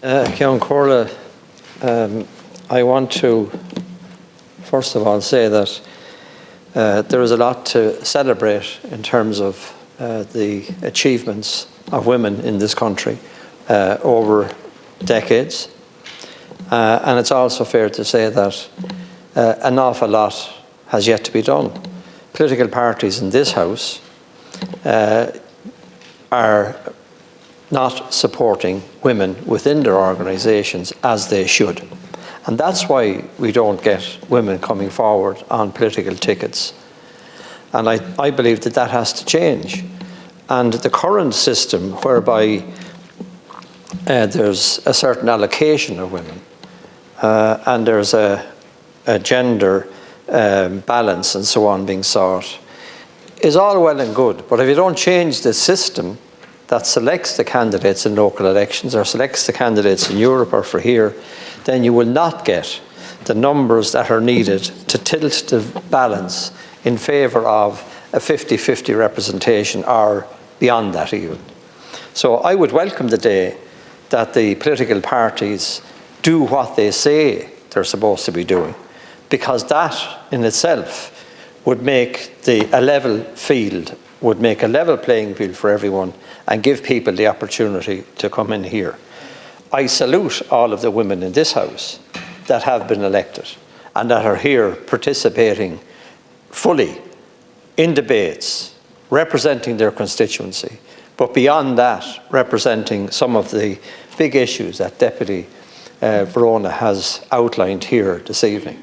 Ceann Comhairle, I want to first of all say that there is a lot to celebrate in terms of the achievements of women in this country over decades. And it's also fair to say that an awful lot has yet to be done. Political parties in this House are not supporting women within their organisations as they should. And that's why we don't get women coming forward on political tickets. And I believe that that has to change. And the current system whereby there's a certain allocation of women and there's a gender balance and so on being sought is all well and good. But if you don't change the system that selects the candidates in local elections or selects the candidates in Europe or for here, then you will not get the numbers that are needed to tilt the balance in favour of a 50-50 representation or beyond that even. So I would welcome the day that the political parties do what they say they're supposed to be doing, because that in itself would make a level field, would make a level playing field for everyone and give people the opportunity to come in here. I salute all of the women in this House that have been elected and that are here participating fully in debates, representing their constituency, but beyond that, representing some of the big issues that Deputy Verona has outlined here this evening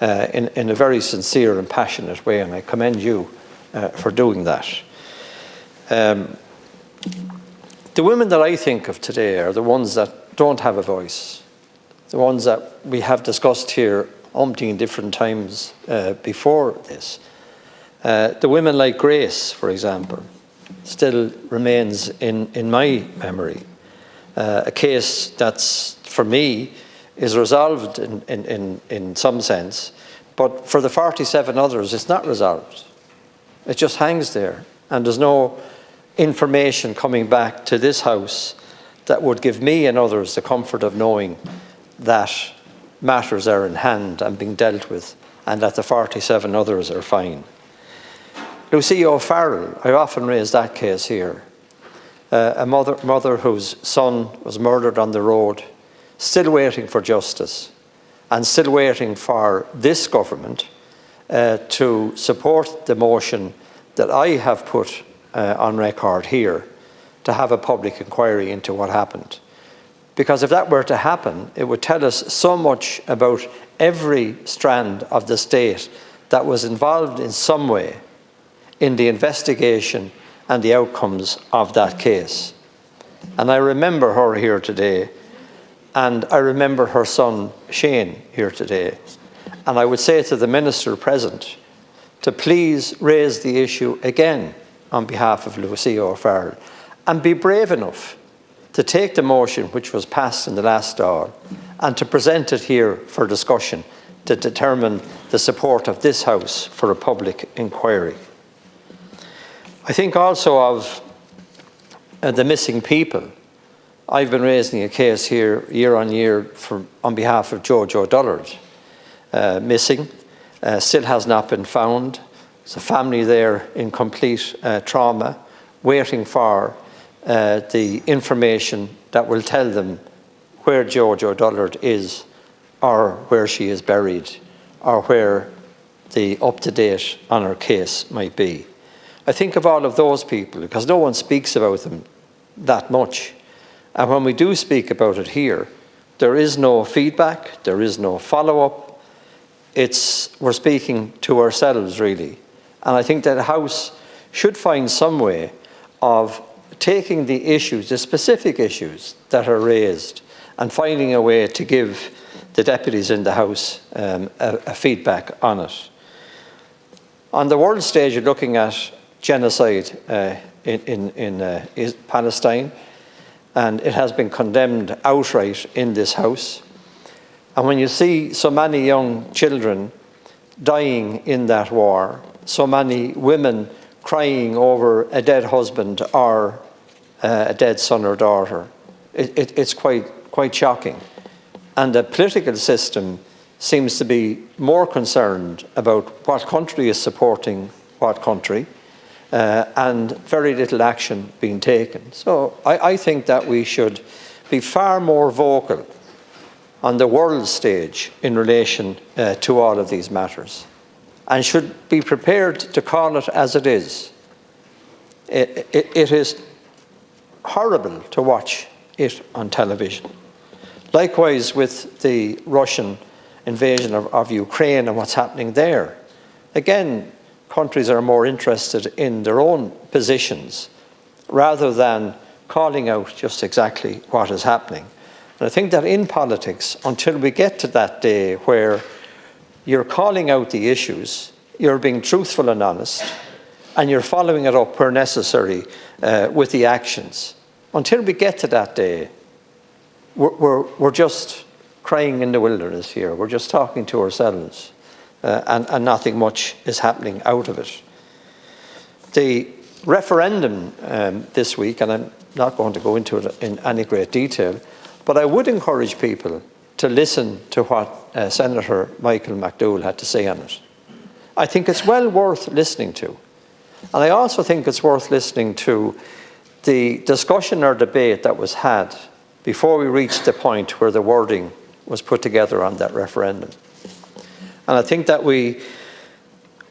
in a very sincere and passionate way, and I commend you for doing that. The women that I think of today are the ones that don't have a voice, the ones that we have discussed here umpteen different times before this. The women like Grace, for example, still remains in my memory. A case that's, for me, is resolved in some sense, but for the 47 others, it's not resolved. It just hangs there, and there's no information coming back to this House that would give me and others the comfort of knowing that matters are in hand and being dealt with, and that the 47 others are fine. Lucy O'Farrell, I often raise that case here. A mother whose son was murdered on the road, still waiting for justice, and still waiting for this government to support the motion that I have put on record here to have a public inquiry into what happened. Because if that were to happen, it would tell us so much about every strand of the state that was involved in some way in the investigation and the outcomes of that case. And I remember her here today, and I remember her son Shane here today. And I would say to the Minister present to please raise the issue again on behalf of Lucy O'Farrell, and be brave enough to take the motion which was passed in the last hour and to present it here for discussion to determine the support of this House for a public inquiry. I think also of the missing people. I've been raising a case here year on year on behalf of Jojo Dullard, missing, still has not been found. There's a family there in complete trauma, waiting for the information that will tell them where Jojo Dullard is, or where she is buried, or where the up-to-date on her case might be. I think of all of those people because no one speaks about them that much. And when we do speak about it here, there is no feedback, there is no follow-up. We're speaking to ourselves, really. And I think that the House should find some way of taking the issues, the specific issues that are raised, and finding a way to give the deputies in the House a feedback on it. On the world stage, you're looking at genocide in Palestine, and it has been condemned outright in this House. And when you see so many young children dying in that war, so many women crying over a dead husband or a dead son or daughter, it's quite shocking. And the political system seems to be more concerned about what country is supporting what country, and very little action being taken. So I think that we should be far more vocal on the world stage in relation to all of these matters, and should be prepared to call it as it is. It is horrible to watch it on television. Likewise with the Russian invasion of Ukraine and what's happening there. Again, countries are more interested in their own positions rather than calling out just exactly what is happening. And I think that in politics, until we get to that day where you're calling out the issues, you're being truthful and honest, and you're following it up where necessary with the actions, until we get to that day, we're just crying in the wilderness here. We're just talking to ourselves, and nothing much is happening out of it. The referendum this week, and I'm not going to go into it in any great detail, but I would encourage people to listen to what Senator Michael McDowell had to say on it. I think it's well worth listening to. And I also think it's worth listening to the discussion or debate that was had before we reached the point where the wording was put together on that referendum. And I think that we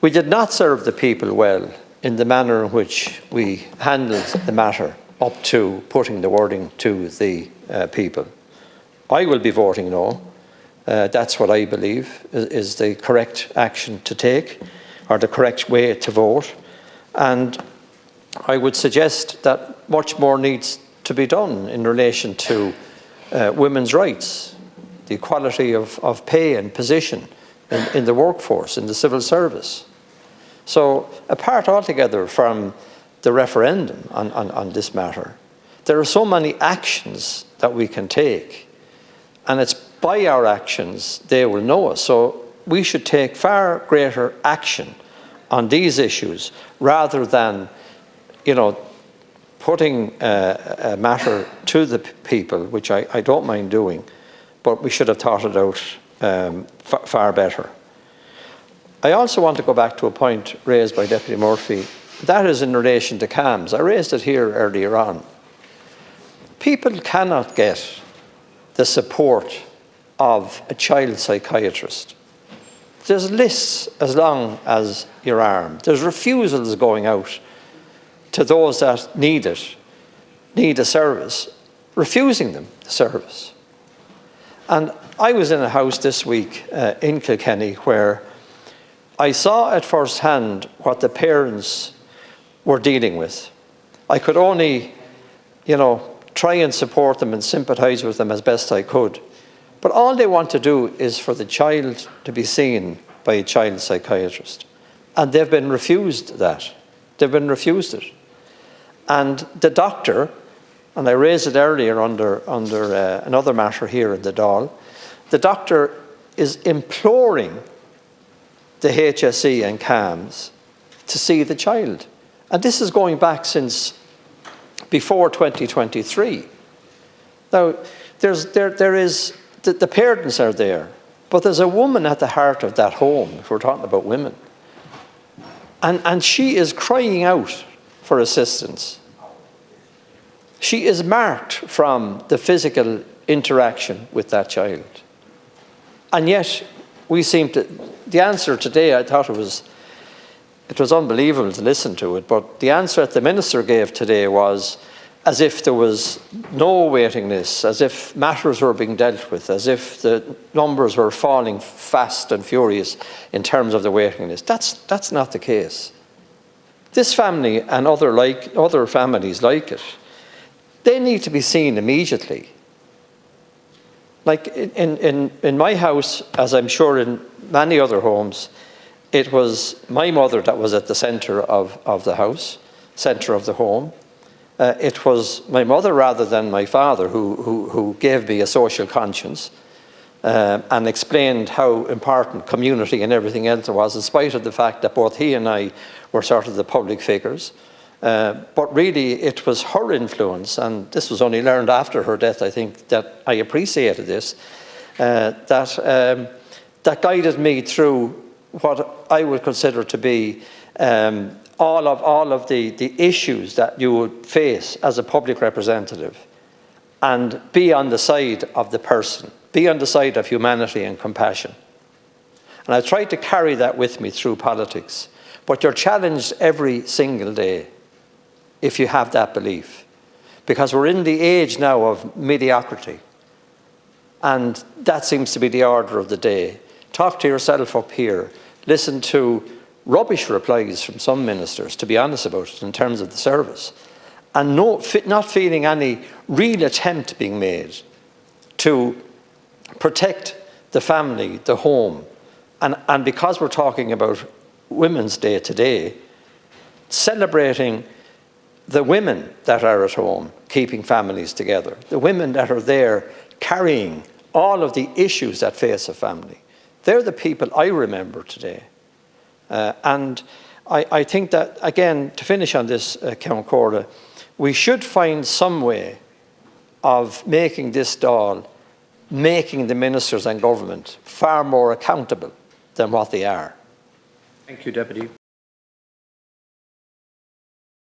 did not serve the people well in the manner in which we handled the matter up to putting the wording to the people. I will be voting no. That's what I believe is the correct action to take, or the correct way to vote. And I would suggest that much more needs to be done in relation to women's rights, the equality of pay and position in the workforce, in the civil service. So apart altogether from the referendum on this matter, there are so many actions that we can take, and it's by our actions they will know us. So we should take far greater action on these issues rather than, putting a matter to the people, which I don't mind doing, but we should have thought it out far better. I also want to go back to a point raised by Deputy Murphy. That is in relation to CAMS. I raised it here earlier on. People cannot get the support of a child psychiatrist. There's lists as long as your arm. There's refusals going out to those that need it, need a service, refusing them the service. And I was in a house this week in Kilkenny where I saw at first hand what the parents were dealing with. I could only, try and support them and sympathise with them as best I could. But all they want to do is for the child to be seen by a child psychiatrist. And they've been refused that. They've been refused it. And the doctor, and I raised it earlier under another matter here in the Dáil, the doctor is imploring the HSE and CAMS to see the child. And this is going back since before 2023. Now, the parents are there, but there's a woman at the heart of that home, if we're talking about women. And she is crying out for assistance. She is marked from the physical interaction with that child. And yet, we seem to, the answer today, I thought it was unbelievable to listen to it, but the answer that the Minister gave today was as if there was no waiting list, as if matters were being dealt with, as if the numbers were falling fast and furious in terms of the waiting list. That's not the case. This family and other families like it, they need to be seen immediately. Like in my house, as I'm sure in many other homes, it was my mother that was at the centre of the house, centre of the home. It was my mother rather than my father who gave me a social conscience and explained how important community and everything else was, in spite of the fact that both he and I were sort of the public figures. But really, it was her influence, and this was only learned after her death, I think, that I appreciated this, that guided me through what I would consider to be all of the issues that you would face as a public representative, and be on the side of the person, be on the side of humanity and compassion. And I tried to carry that with me through politics. But you're challenged every single day if you have that belief. Because we're in the age now of mediocrity. And that seems to be the order of the day. Talk to yourself up here. Listen to rubbish replies from some ministers, to be honest about it, in terms of the service. And not feeling any real attempt being made to protect the family, the home. And because we're talking about Women's Day today, celebrating the women that are at home, keeping families together, the women that are there carrying all of the issues that face a family. They're the people I remember today. And I think that, again, to finish on this, Count Corda, we should find some way of making this Dáil, making the ministers and government far more accountable than what they are. Thank you, Deputy.